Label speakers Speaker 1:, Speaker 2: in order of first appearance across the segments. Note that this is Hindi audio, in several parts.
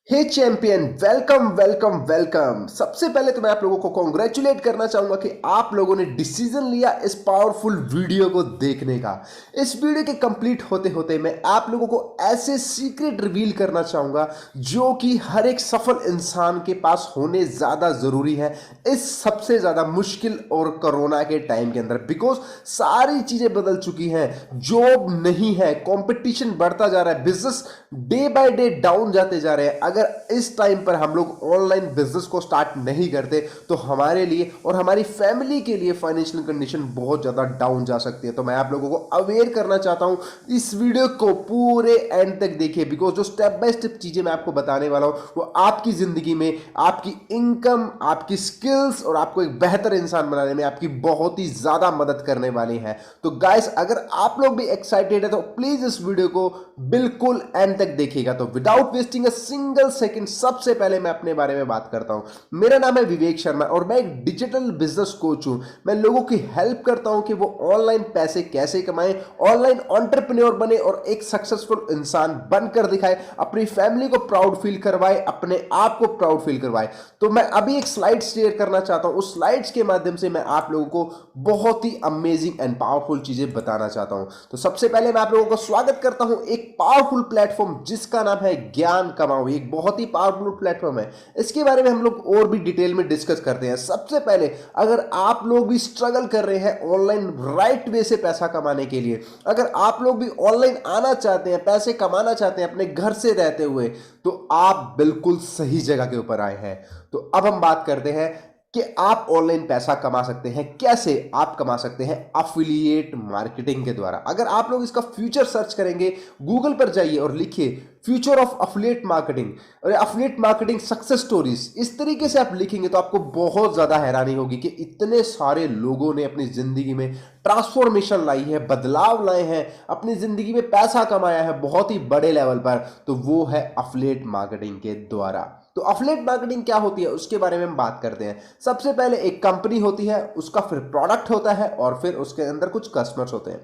Speaker 1: हे चैंपियन, वेलकम वेलकम वेलकम। सबसे पहले तो मैं आप लोगों को कॉन्ग्रेचुलेट करना चाहूंगा कि आप लोगों ने डिसीजन लिया इस पावरफुल वीडियो को देखने का। इस वीडियो के कंप्लीट होते होते मैं आप लोगों को ऐसे सीक्रेट रिवील करना चाहूंगा जो कि हर एक सफल इंसान के पास होने ज्यादा जरूरी है इस सबसे ज्यादा मुश्किल और कोरोना के टाइम के अंदर। बिकॉज सारी चीजें बदल चुकी हैं, जॉब नहीं है, कंपटीशन बढ़ता जा रहा है, business day by day down जाते जा रहे हैं। अगर इस टाइम पर हम लोग ऑनलाइन बिजनेस को स्टार्ट नहीं करते तो हमारे लिए और हमारी फैमिली के लिए फाइनेंशियल कंडीशन बहुत ज़्यादा डाउन जा सकती है। तो मैं आप लोगों को अवेयर करना चाहता हूं, इस वीडियो को पूरे एंड तक देखिए। बिकॉज जो स्टेप बाय स्टेप चीज़ें मैं आपको बताने वाला हूं वो आपकी ज़िंदगी में आपकी इनकम, आपकी स्किल्स और आपको एक बेहतर इंसान बनाने में आपकी बहुत ही ज़्यादा मदद करने वाली है। तो गाइस, अगर आप लोग भी एक्साइटेड है तो प्लीज़ इस वीडियो को बिल्कुल एंड तक देखिएगा। तो without wasting a single second सबसे पहले मैं अपने बारे में बात करता हूं। मेरा नाम है विवेक शर्मा और मैं एक डिजिटल बिजनेस कोच हूं। मैं लोगों की हेल्प करता हूं कि वो ऑनलाइन पैसे कैसे कमाएं, ऑनलाइन एंटरप्रेन्योर बने और एक सक्सेसफुल इंसान बनकर दिखाए, अपनी फैमिली को प्राउड फील करवाए, अपने आप को प्राउड फील करवाए। तो मैं अभी एक स्लाइड शेयर करना चाहता हूं। उस स्लाइड्स के माध्यम से मैं आप लोगों को बहुत ही अमेजिंग एंड पावरफुल चीजें बताना चाहता हूं। तो सबसे पहले मैं आप लोगों को स्वागत करता हूं एक पावरफुल प्लेटफॉर्म जिसका नाम है ज्ञान कमाओ। एक बहुत ही पावरफुल प्लेटफॉर्म है, इसके बारे में हम लोग और भी डिटेल में डिस्कस करते हैं। सबसे पहले, अगर आप लोग भी स्ट्रगल कर रहे हैं ऑनलाइन राइट वे से पैसा कमाने के लिए, अगर आप लोग भी ऑनलाइन आना चाहते हैं, पैसे कमाना चाहते हैं अपने घर से रहते हुए, तो आप बिल्कुल सही जगह के ऊपर आए हैं। तो अब हम बात करते हैं कि आप ऑनलाइन पैसा कमा सकते हैं। कैसे आप कमा सकते हैं? अफिलिएट मार्केटिंग के द्वारा। अगर आप लोग इसका फ्यूचर सर्च करेंगे, गूगल पर जाइए और लिखिए फ्यूचर ऑफ अफिलिएट मार्केटिंग और अफिलिएट मार्केटिंग सक्सेस स्टोरीज, इस तरीके से आप लिखेंगे तो आपको बहुत ज्यादा हैरानी होगी कि इतने सारे लोगों ने अपनी जिंदगी में ट्रांसफॉर्मेशन लाई है, बदलाव लाए हैं, अपनी जिंदगी में पैसा कमाया है बहुत ही बड़े लेवल पर। तो वो है अफिलिएट मार्केटिंग के द्वारा। तो अफिलिएट मार्केटिंग क्या होती है उसके बारे में हम बात करते हैं। सबसे पहले एक कंपनी होती है, उसका फिर प्रोडक्ट होता है और फिर उसके अंदर कुछ कस्टमर्स होते हैं।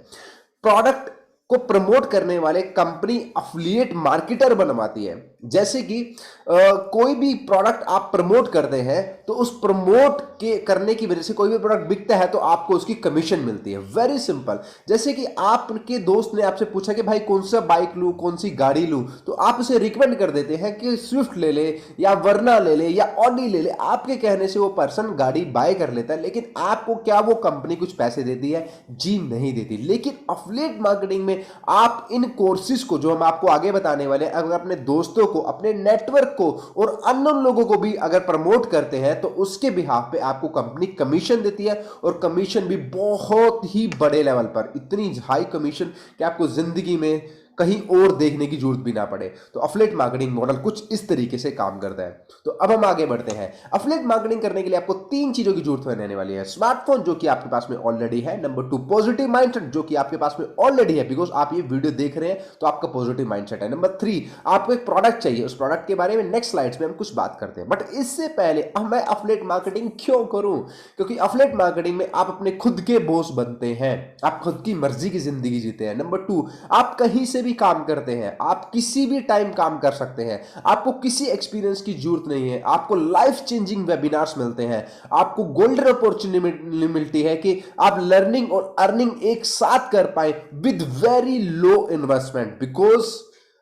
Speaker 1: प्रोडक्ट को प्रमोट करने वाले कंपनी अफिलिएट मार्केटर बनवाती है। जैसे कि कोई भी प्रोडक्ट आप प्रमोट करते हैं तो उस प्रमोट के करने की वजह से कोई भी प्रोडक्ट बिकता है तो आपको उसकी कमीशन मिलती है। Very simple. जैसे कि आपके दोस्त ने आपसे पूछा कि भाई कौन सा बाइक लूं, कौन सी गाड़ी लूं, तो आप उसे रिकमेंड कर देते हैं कि स्विफ्ट ले ले या वर्ना ले ले या ऑडी ले ले। आपके कहने से वो पर्सन गाड़ी बाय कर लेता है, लेकिन आपको क्या वो कंपनी कुछ पैसे देती है? जी नहीं देती। लेकिन अफिलिएट मार्केटिंग में आप इन कोर्सेज को, जो हम आपको आगे बताने वाले हैं, अगर अपने दोस्तों को, अपने नेटवर्क को और अननोन लोगों को भी अगर प्रमोट करते हैं तो उसके बिहाफ पे आपको कंपनी कमीशन देती है। और कमीशन भी बहुत ही बड़े लेवल पर, इतनी हाई कमीशन कि आपको जिंदगी में कहीं और देखने की जरूरत भी ना पड़े। तो अफिलिएट मार्केटिंग मॉडल कुछ इस तरीके से काम करता है। तो अब हम आगे बढ़ते हैं। अफिलिएट मार्केटिंग करने के लिए आपको तीन चीजों की जरूरत होने वाली है। स्मार्टफोन, जो कि आपके पास में ऑलरेडी है। नंबर 2, पॉजिटिव माइंडसेट, जो कि आपके पास में ऑलरेडी है, बिकॉज आप ये वीडियो देख रहे हैं तो आपका पॉजिटिव माइंडसेट है। नंबर 3, आपको एक प्रोडक्ट चाहिए। उस प्रोडक्ट के बारे में नेक्स्ट स्लाइड्स में हम कुछ बात करते हैं। बट इससे पहले मैं अफिलिएट मार्केटिंग क्यों करूं? क्योंकि अफिलिएट मार्केटिंग में आप अपने खुद के बॉस बनते हैं, आप खुद की मर्जी की जिंदगी जीते हैं। नंबर 2, आप कहीं से भी काम करते हैं, आप किसी भी टाइम काम कर सकते हैं, आपको किसी एक्सपीरियंस की जरूरत नहीं है, आपको लाइफ चेंजिंग वेबिनार्स मिलते हैं, आपको गोल्डन अपॉर्चुनिटी मिलती है कि आप लर्निंग और अर्निंग एक साथ कर पाए with very low investment. Because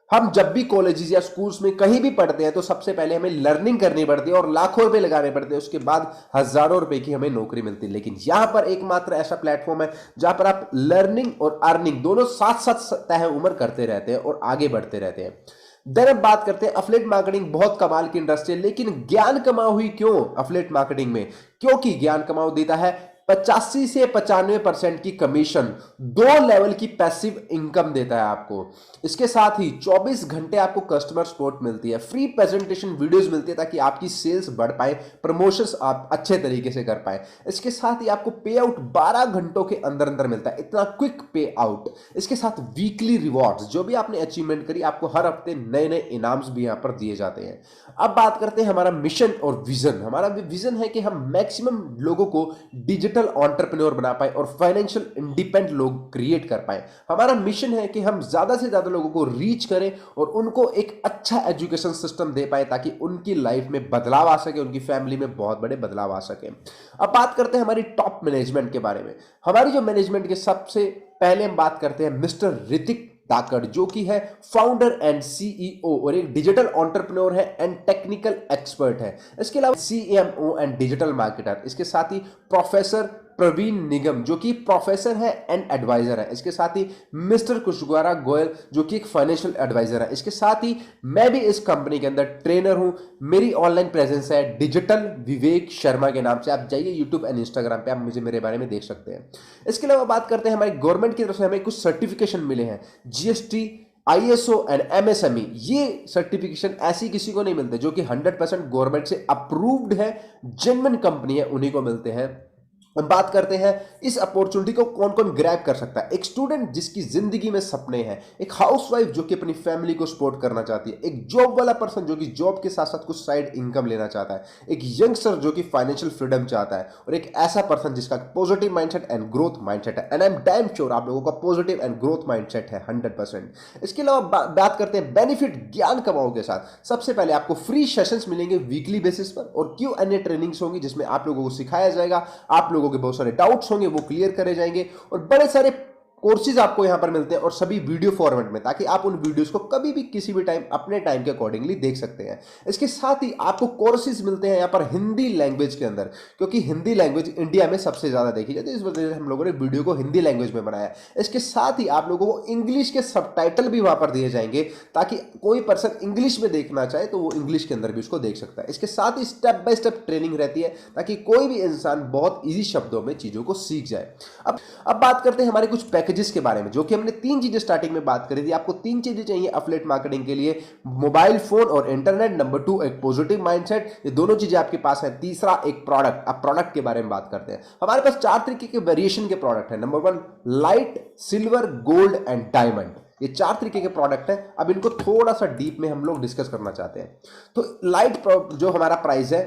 Speaker 1: हम जब भी कॉलेजेस या स्कूल्स में कहीं भी पढ़ते हैं तो सबसे पहले हमें लर्निंग करनी पड़ती है और लाखों रुपए लगाने पड़ते हैं, उसके बाद हजारों रुपए की हमें नौकरी मिलती है। लेकिन यहां पर एकमात्र ऐसा प्लेटफॉर्म है जहां पर आप लर्निंग और अर्निंग दोनों साथ साथ तय उम्र करते रहते हैं और आगे बढ़ते रहते हैं। देन अब बात करते हैं, अफिलिएट मार्केटिंग बहुत कमाल की इंडस्ट्री है, लेकिन ज्ञान कमाओ हुई क्यों अफिलिएट मार्केटिंग में? क्योंकि ज्ञान कमाओ देता है 85 से 95% की कमीशन, 2 लेवल की पैसिव इनकम देता है आपको। इसके साथ ही 24 घंटे आपको कस्टमर सपोर्ट मिलती है, फ्री प्रेजेंटेशन वीडियोस मिलती है ताकि आपकी सेल्स बढ़ पाए, प्रमोशंस आप अच्छे तरीके से कर पाए। इसके साथ ही आपको पे आउट 12 घंटों के अंदर अंदर मिलता है, इतना क्विक पे आउट। इसके साथ वीकली रिवॉर्ड्स, जो भी आपने अचीवमेंट करी आपको हर हफ्ते नए नए इनाम्स भी यहां पर दिए जाते हैं। अब बात करते हैं हमारा मिशन और विजन। हमारा विजन है कि हम मैक्सिमम लोगों को डिजिटल डिजिटल एंटरप्रेन्योर बना पाए और फाइनेंशियल इंडिपेंडेंट लोग क्रिएट कर पाए। हमारा मिशन है कि हम ज्यादा से ज्यादा लोगों को रीच करें और उनको एक अच्छा एजुकेशन सिस्टम दे पाए ताकि उनकी लाइफ में बदलाव आ सके, उनकी फैमिली में बहुत बड़े बदलाव आ सके। अब बात करते हैं हमारी टॉप मैनेजमेंट के बारे में। हमारी जो मैनेजमेंट के सबसे पहले हम बात करते हैं मिस्टर ऋतिक दाकड़, जो कि है फाउंडर एंड सीईओ और एक डिजिटल एंटरप्रेन्योर है एंड टेक्निकल एक्सपर्ट है। इसके अलावा सीएमओ एंड डिजिटल मार्केटर। इसके साथ ही प्रोफेसर प्रवीण निगम, जो कि प्रोफेसर है एंड एडवाइजर है। इसके साथ ही मिस्टर कुशवाहा गोयल, जो कि एक फाइनेंशियल एडवाइजर है। इसके साथ ही मैं भी इस कंपनी के अंदर ट्रेनर हूं। मेरी ऑनलाइन प्रेजेंस है डिजिटल विवेक शर्मा के नाम से। आप जाइए यूट्यूब एंड इंस्टाग्राम पे, आप मुझे मेरे बारे में देख सकते हैं। इसके अलावा बात करते हैं हमारी गवर्नमेंट की तरफ से हमें कुछ सर्टिफिकेशन मिले हैं, जीएसटी, आईएसओ एंड एमएसएमई। ये सर्टिफिकेशन ऐसी किसी को नहीं मिलते, जो कि 100% गवर्नमेंट से अप्रूव्ड है, जेन्युइन कंपनी है, उन्हीं को मिलते हैं। हम बात करते हैं इस अपॉर्चुनिटी को कौन कौन ग्रैब कर सकता है। एक स्टूडेंट जिसकी जिंदगी में सपने हैं, एक हाउसवाइफ जो कि अपनी फैमिली को सपोर्ट करना चाहती है, एक जॉब वाला पर्सन जो कि जॉब के साथ साथ कुछ साइड इनकम लेना चाहता है, एक यंगस्टर जो कि फाइनेंशियल फ्रीडम चाहता है, और एक ऐसा पर्सन जिसका positive mindset and growth mindset है। And I am damn sure आप लोगों का पॉजिटिव एंड ग्रोथ माइंडसेट है 100%। इसके अलावा बात करते हैं बेनिफिट ज्ञान कमाओ के साथ। सबसे पहले आपको फ्री सेशंस मिलेंगे वीकली बेसिस पर और Q&A ट्रेनिंग्स होंगी, जिसमें आप लोगों को सिखाया जाएगा, आप लोगों के बहुत सारे डाउट्स होंगे वो क्लियर करे जाएंगे, और बड़े सारे कोर्सेज आपको यहां पर मिलते हैं और सभी वीडियो फॉर्मेट में, ताकि आप उन वीडियोस को कभी भी किसी भी टाइम अपने टाइम के अकॉर्डिंगली देख सकते हैं। इसके साथ ही आपको कोर्सेज मिलते हैं यहां पर हिंदी लैंग्वेज के अंदर, क्योंकि हिंदी लैंग्वेज इंडिया में सबसे ज्यादा देखी जाती है, इस वजह से हम लोगों ने वीडियो को हिंदी लैंग्वेज में बनाया है। इसके साथ ही आप लोगों को इंग्लिश के सबटाइटल भी वहां पर दिए जाएंगे, ताकि कोई पर्सन इंग्लिश में देखना चाहे तो वो इंग्लिश के अंदर भी उसको देख सकता है। इसके साथ ही स्टेप बाय स्टेप ट्रेनिंग रहती है, ताकि कोई भी इंसान बहुत ईजी शब्दों में चीजों को सीख जाए। अब बात करते हैं हमारे कुछ पैकेजेस के बारे में, जो कि हमने 3 चीजें स्टार्टिंग में बात करी थी। आपको 3 चीजें चाहिए एफिलिएट मार्केटिंग के लिए, मोबाइल फोन और इंटरनेट, नंबर 2 एक पॉजिटिव माइंडसेट, ये दोनों चीजें आपके पास है, तीसरा एक प्रोडक्ट। अब प्रोडक्ट के बारे में बात करते हैं। हमारे पास 4 तरीके के वेरिएशन के प्रोडक्ट है। Number 1 light, silver, gold and diamond. ये 4 तरीके के प्रोडक्ट है। अब इनको थोड़ा सा डीप में हम लोग डिस्कस करना चाहते हैं। तो लाइट जो हमारा प्राइस है,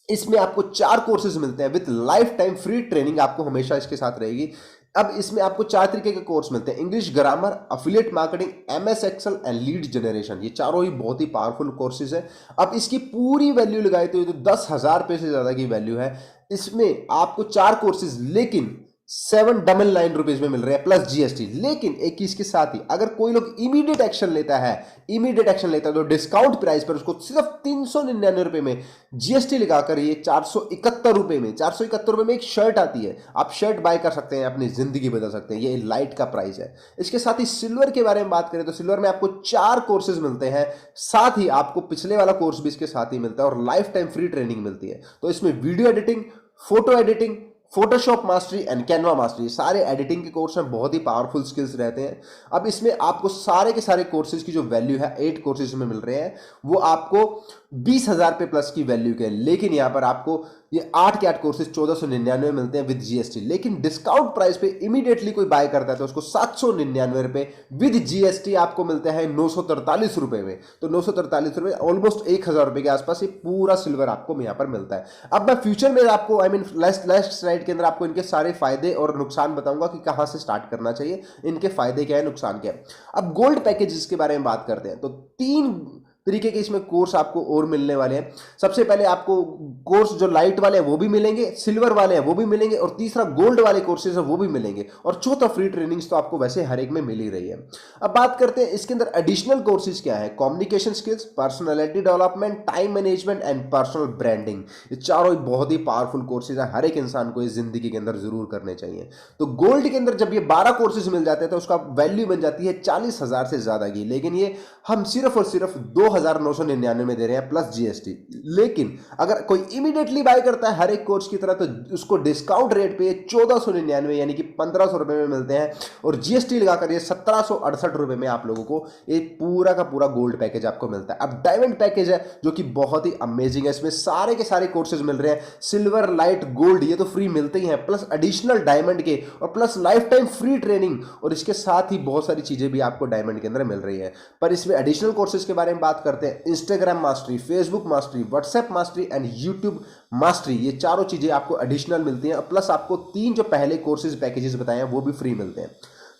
Speaker 1: इसमें आपको 4 कोर्सेज मिलते हैं with life time free training, आपको हमेशा इसके साथ रहेगी। अब इसमें आपको 4 तरीके के कोर्स मिलते हैं, English grammar, affiliate marketing, MS Excel and lead generation. ये चारों ही बहुत ही पावरफुल कोर्सेज है। अब इसकी पूरी वैल्यू लगाई तो 10,000 रुपये से ज्यादा की वैल्यू है। इसमें आपको 4 कोर्सेज लेकिन 799 रुपीज में मिल रहे हैं प्लस जीएसटी। लेकिन एक चीज के साथ ही, अगर कोई लोग इमीडिएट एक्शन लेता है तो डिस्काउंट प्राइस पर उसको सिर्फ 399 रुपए में जीएसटी लगाकर ये 471 रुपए में, 471 रुपए में एक शर्ट आती है। आप शर्ट बाय कर सकते हैं, अपनी जिंदगी बदल सकते हैं। ये लाइट का प्राइस है। इसके साथ ही सिल्वर के बारे में बात करें तो सिल्वर में आपको 4 कोर्सेज मिलते हैं, साथ ही आपको पिछले वाला कोर्स भी इसके साथ ही मिलता है और लाइफ टाइम फ्री ट्रेनिंग मिलती है। तो इसमें video editing, photo editing, Photoshop mastery and Canva mastery, सारे एडिटिंग के कोर्स में बहुत ही पावरफुल स्किल्स रहते हैं। अब इसमें आपको सारे के सारे कोर्सेज की जो वैल्यू है 8 कोर्सेज में मिल रहे हैं, वो आपको 20,000 पे प्लस की वैल्यू के, लेकिन यहाँ पर आपको ये 8 के 8 कोर्सेज 1499 मिलते हैं विद जीएसटी। लेकिन डिस्काउंट प्राइस पे इमीडिएटली कोई बाय करता है तो उसको 799 रुपए विद जीएसटी आपको मिलते हैं 943 रुपए में। तो 943 रुपए, ऑलमोस्ट 1,000 रुपए के आसपास ये पूरा सिल्वर आपको यहाँ पर मिलता है। अब मैं फ्यूचर में आपको लास्ट स्लाइड के अंदर आपको इनके सारे फायदे और नुकसान बताऊंगा कि कहां से स्टार्ट करना चाहिए, इनके फायदे क्या है, नुकसान क्या है। अब गोल्ड पैकेजेस के बारे में बात करते हैं तो 3 तरीके के इसमें कोर्स आपको और मिलने वाले हैं। सबसे पहले आपको कोर्स जो लाइट वाले हैं वो भी मिलेंगे, सिल्वर वाले हैं वो भी मिलेंगे, और तीसरा गोल्ड वाले कोर्सेज है वो भी मिलेंगे, और चौथा फ्री ट्रेनिंग्स तो आपको वैसे हर एक में मिल ही रही है। अब बात करते हैं इसके अंदर एडिशनल कोर्सेज क्या है। Communication skills, personality development, time management and personal branding. ये चारों बहुत ही पावरफुल कोर्सेज है, हर एक इंसान को इस जिंदगी के अंदर जरूर करने चाहिए। तो गोल्ड के अंदर जब ये 12 कोर्सेज मिल जाते हैं तो उसका वैल्यू बन जाती है 40,000 से ज्यादा की, लेकिन ये हम सिर्फ और सिर्फ 2,999 में दे रहे हैं प्लस जीएसटी। लेकिन अगर कोई इमीडिएटली बाय करता है हर एक कोर्स की तरह तो उसको डिस्काउंट रेट पे 1499 यानी कि 1500 रुपए में मिलते हैं, और जीएसटी लगाकर ये 1768 रुपए में आप लोगों को एक पूरा का पूरा गोल्ड पैकेज आपको मिलता है। अब डायमंड पैकेज है जो कि बहुत ही अमेजिंग है, इसमें सारे के सारे कोर्सेज मिल रहे हैं, सिल्वर, लाइट, गोल्ड ये तो फ्री मिलते ही हैं, प्लस एडिशनल डायमंड के, और plus life time free training, और इसके साथ ही बहुत सारी चीजें भी आपको डायमंड के अंदर मिल रही है। पर इसमें एडिशनल कोर्सेज के बारे में बात बात करते हैं Instagram mastery, Facebook mastery, WhatsApp mastery and YouTube mastery, ये चारों चीज़ें आपको एडिशनल मिलती हैं, प्लस आपको 3 जो पहले कोर्सेज पैकेजेस बताए हैं वो भी फ्री मिलते हैं।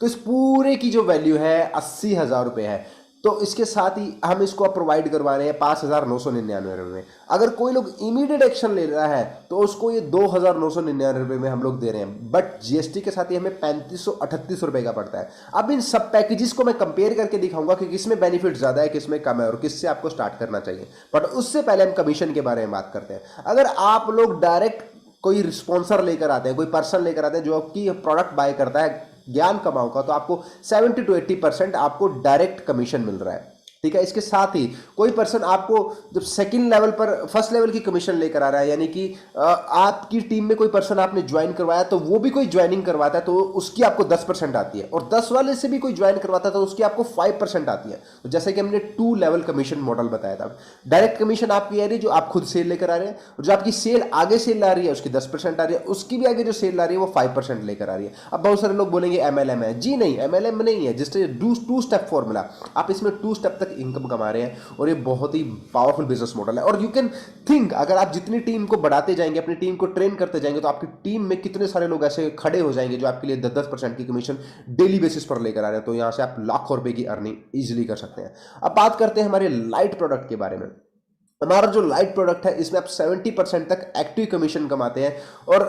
Speaker 1: तो इस पूरे की जो वैल्यू है 80,000 रुपये है। तो इसके साथ ही हम इसको प्रोवाइड करवा रहे हैं 5,999 रुपये में। अगर कोई लोग इमीडिएट एक्शन ले रहा है तो उसको ये 2,999 रुपये में हम लोग दे रहे हैं, बट जीएसटी के साथ ही हमें 3,538 रुपये का पड़ता है। अब इन सब पैकेजेस को मैं कंपेयर करके दिखाऊंगा कि किसमें बेनिफिट ज़्यादा है, किसमें कम है और किससे आपको स्टार्ट करना चाहिए। बट उससे पहले हम कमीशन के बारे में बात करते हैं। अगर आप लोग डायरेक्ट कोई स्पॉन्सर लेकर आते हैं, कोई पर्सन लेकर आते हैं जो आपकी प्रोडक्ट बाय करता है ज्ञान कमाओ का, तो आपको 70 to 80% आपको डायरेक्ट कमीशन मिल रहा है। ठीक है, इसके साथ ही कोई पर्सन आपको जब सेकंड लेवल पर फर्स्ट लेवल की कमीशन लेकर आ रहा है, यानी कि आपकी टीम में कोई पर्सन आपने ज्वाइन करवाया तो वो भी कोई ज्वाइनिंग करवाता है तो उसकी आपको 10% आती है, और 10 वाले से भी कोई ज्वाइन करवाता है तो उसकी आपको 5% आती है। तो जैसे कि हमने 2 लेवल कमीशन मॉडल बताया था। डायरेक्ट कमीशन आपकी आ रही है जो आप खुद सेल लेकर आ रहे हैं, और जो आपकी सेल आगे सेल आ रही है उसकी 10% आ रही है, उसकी भी आगे जो सेल आ रही है वो 5% लेकर आ रही है। अब बहुत सारे लोग बोलेंगे MLM है। जी नहीं, MLM नहीं है, जिससे 2 स्टेप फॉर्मूला, आप इसमें 2 स्टेप तक इनकम कमा रहे हैं और ये बहुत ही पावरफुल बिजनेस मॉडल है। और यू कैन थिंक, अगर आप जितनी टीम को बढ़ाते जाएंगे, अपनी टीम को ट्रेन करते जाएंगे, तो आपकी टीम में कितने सारे लोग ऐसे खड़े हो जाएंगे जो आपके लिए 10% की कमीशन डेली बेसिस पर लेकर आ रहे हैं। तो यहां से आप लाखों रुपए की अर्निंग इजीली कर सकते हैं। अब बात करते हैं हमारे लाइट प्रोडक्ट के बारे में। हमारा जो लाइट प्रोडक्ट है इसमें आप 70% तक एक्टिव कमीशन कमाते हैं और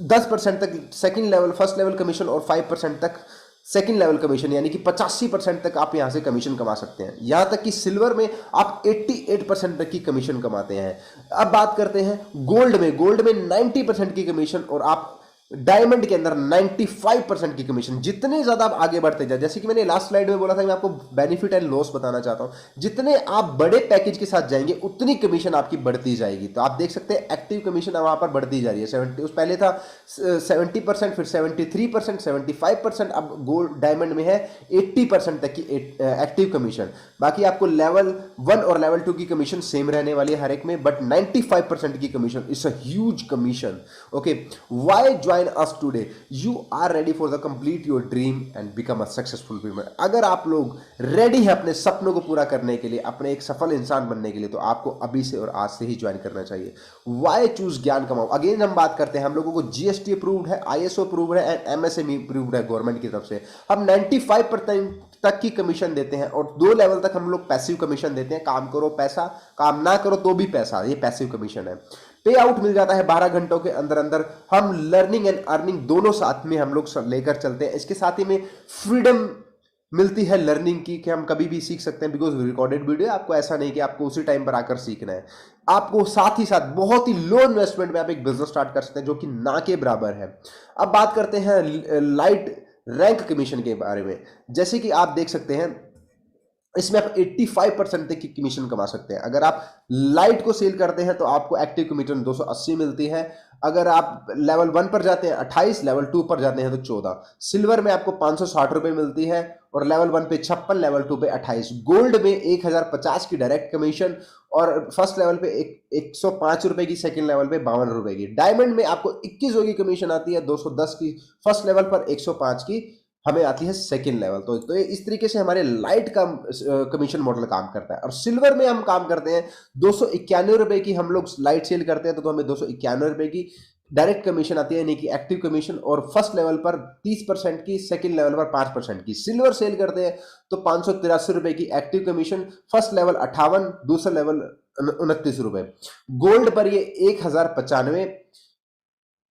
Speaker 1: 10% तक second level first level commission और 5% तक सेकंड लेवल कमीशन, यानी कि 85% तक आप यहां से कमीशन कमा सकते हैं। यहां तक कि सिल्वर में आप 88% तक की कमीशन कमाते हैं। अब बात करते हैं गोल्ड में। गोल्ड में 90% की कमीशन और आप डायमंड के अंदर 95% की कमीशन। जितने ज्यादा आप आगे बढ़ते जाए, जैसे कि मैंने लास्ट स्लाइड में बोला था, मैं आपको बेनिफिट एंड लॉस बताना चाहता हूं। जितने आप बड़े पैकेज के साथ जाएंगे उतनी कमीशन आपकी बढ़ती जाएगी। तो आप देख सकते हैं एक्टिव कमीशन वहां पर बढ़ती जा रही है। 70 उस पहले था 70%, फिर 73%, 75%, अब गोल्ड डायमंड में है 80% तक की एक्टिव कमीशन। बाकी आपको लेवल 1 और लेवल 2 की कमीशन सेम रहने वाली है हर एक में, बट 95% की commission is a huge commission. Okay, why join us today? You are ready for the complete your dream and become a successful woman. अगर आप लोग रेडी हैं अपने सपनों को पूरा करने के लिए, अपने एक सफल इंसान बनने के लिए, तो आपको अभी से और आज से ही ज्वाइन करना चाहिए। Why choose ज्ञान कमाओ? अगेन हम बात करते हैं, हम लोगों को GST अप्रूव्ड है, ISO अप्रूव्ड है एंड MSME अप्रूव्ड है गवर्नमेंट की तरफ से। हम 95% तक की कमीशन देते हैं और 2 लेवल तक हम लोग पैसिव कमीशन देते हैं। काम करो पैसा, काम ना करो तो भी पैसा, ये पैसिव कमीशन है। पे आउट मिल जाता है 12 घंटों के अंदर अंदर। हम लर्निंग एंड अर्निंग दोनों साथ में हम लोग लेकर चलते हैं। इसके साथ ही में फ्रीडम मिलती है लर्निंग की, कि हम कभी भी सीख सकते हैं, बिकॉज रिकॉर्डेड वीडियो है। आपको ऐसा नहीं कि आपको उसी टाइम पर आकर सीखना है, आपको साथ ही साथ बहुत ही लो इन्वेस्टमेंट में आप एक बिजनेस स्टार्ट कर सकते हैं जो कि ना के बराबर है। अब बात करते हैं लाइट रैंक कमीशन के बारे में। जैसे कि आप देख सकते हैं इसमें आप 85% तक की कमीशन कमा सकते हैं। अगर आप लाइट को सेल करते हैं तो आपको एक्टिव कमीशन 280 मिलती है। अगर आप लेवल 1 पर जाते हैं 28, लेवल 2 पर जाते हैं तो 14। सिल्वर में आपको 560 रुपये मिलती है और लेवल 1 पे 56, लेवल 2 पे 28। गोल्ड में 1050 की डायरेक्ट कमीशन और फर्स्ट लेवल पे 105 रुपए की, सेकंड लेवल पे 52 रुपए की। डायमंड में आपको 21 की कमीशन आती है, 210 की फर्स्ट लेवल पर, 105 की हमें आती है सेकंड लेवल। तो इस तरीके से हमारे लाइट का कमीशन मॉडल काम करता है। और सिल्वर में हम काम करते हैं 291 रुपए की, हम लोग लाइट सेल करते हैं तो हमें 291 रुपए की डायरेक्ट कमीशन आती है, यानी कि एक्टिव कमीशन, और फर्स्ट लेवल पर 30% की, सेकंड लेवल पर 5% की। सिल्वर सेल करते हैं तो 583 रुपए की एक्टिव कमीशन, फर्स्ट लेवल 58, दूसरा लेवल 29 रुपए। गोल्ड पर ये 1095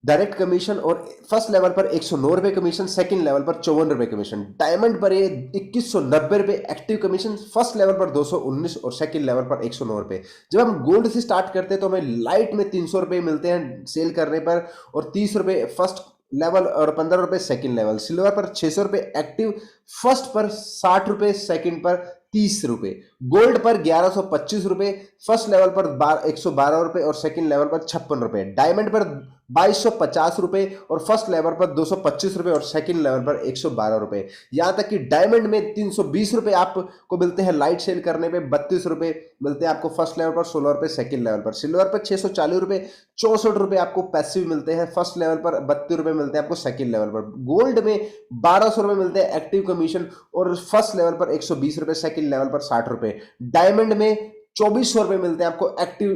Speaker 1: डायरेक्ट कमीशन और फर्स्ट लेवल पर 109 रुपए कमीशन, सेकंड लेवल पर 54 रुपए कमीशन। डायमंड पर ये 2190 रुपए एक्टिव कमीशन, फर्स्ट लेवल पर 219 और सेकंड लेवल पर 109 रुपए। जब हम गोल्ड से स्टार्ट करते हैं तो हमें लाइट में 300 रुपए मिलते हैं सेल करने पर, और 30 रुपए फर्स्ट लेवल और 15 रुपए सेकंड लेवल। सिल्वर पर 600 रुपए एक्टिव, फर्स्ट पर 60 रुपए, सेकंड पर 30 रुपए। गोल्ड पर 1125 रुपए, फर्स्ट लेवल पर 112 रुपए और सेकंड लेवल पर 56 रुपए। डायमंड पर 2250 रुपए, और फर्स्ट लेवल पर 225 रुपए, और सेकंड लेवल पर 112 रुपए। यहां तक कि डायमंड में 320 रुपए आपको मिलते हैं लाइट सेल करने पे, 32 रुपए मिलते हैं आपको फर्स्ट लेवल पर, 16 रुपए सेकंड लेवल पर। सिल्वर पर 640 रुपए, 64 रुपए आपको पैसिव मिलते हैं फर्स्ट लेवल पर, 32 रुपए मिलते हैं आपको सेकंड लेवल पर। गोल्ड में 1200 रुपए मिलते हैं एक्टिव कमीशन, और फर्स्ट लेवल पर 120 रुपए, सेकंड लेवल पर 60 रुपए। डायमंड में 2400 रुपए मिलते हैं आपको एक्टिव,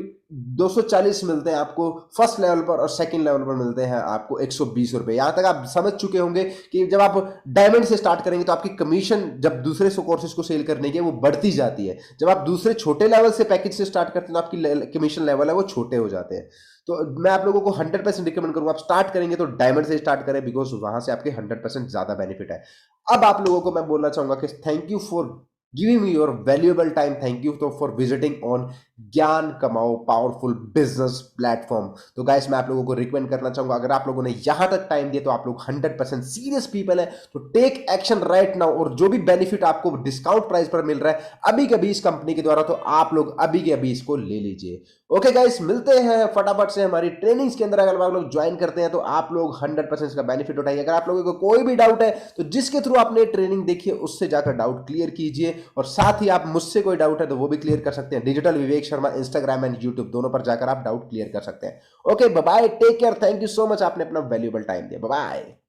Speaker 1: 240 मिलते हैं आपको फर्स्ट लेवल पर, और सेकंड लेवल पर मिलते हैं आपको 120 रुपए। यहां तक आप समझ चुके होंगे कि जब आप डायमंड से स्टार्ट करेंगे तो आपकी कमीशन जब दूसरे कोर्सेज को सेल करने की वो बढ़ती जाती है। जब आप दूसरे छोटे लेवल से पैकेज से स्टार्ट करते हैं तो आपकी कमीशन लेवल है वो छोटे हो जाते हैं। तो मैं आप लोगों को 100% रिकमेंड करूंगा, आप स्टार्ट करेंगे तो डायमंड से स्टार्ट करें, बिकॉज वहां से आपके 100% ज्यादा बेनिफिट है। अब आप लोगों को मैं बोलना चाहूंगा कि thank you for giving me your valuable time. Thank you for visiting on ज्ञान कमाओ पावरफुल बिजनेस प्लेटफॉर्म। तो गाइस मैं आप लोगों को रिकमेंड करना चाहूंगा, अगर आप लोगों ने यहां तक टाइम दिया तो आप लोग 100% सीरियस पीपल है, तो टेक एक्शन राइट नाउ। और जो भी बेनिफिट आपको डिस्काउंट प्राइस पर मिल रहा है अभी के अभी इस कंपनी के द्वारा, तो आप लोग अभी के अभी इसको ले लीजिए। ओके गाइस, मिलते हैं फटाफट से हमारी ट्रेनिंग्स के अंदर। अगर आप लोग ज्वाइन करते हैं तो आप लोग 100% इसका बेनिफिट उठाइए। अगर आप लोगों को कोई भी डाउट है तो जिसके थ्रू आपने ट्रेनिंग देखी है उससे जाकर डाउट क्लियर कीजिए, और साथ ही आप मुझसे कोई डाउट है तो वो भी क्लियर कर सकते हैं। Digital Vivek Sharma Instagram and YouTube दोनों पर जाकर आप डाउट क्लियर कर सकते हैं। Okay bye bye, take care, thank you so much, आपने अपना वैल्यूएबल टाइम दिया, बाय बाय।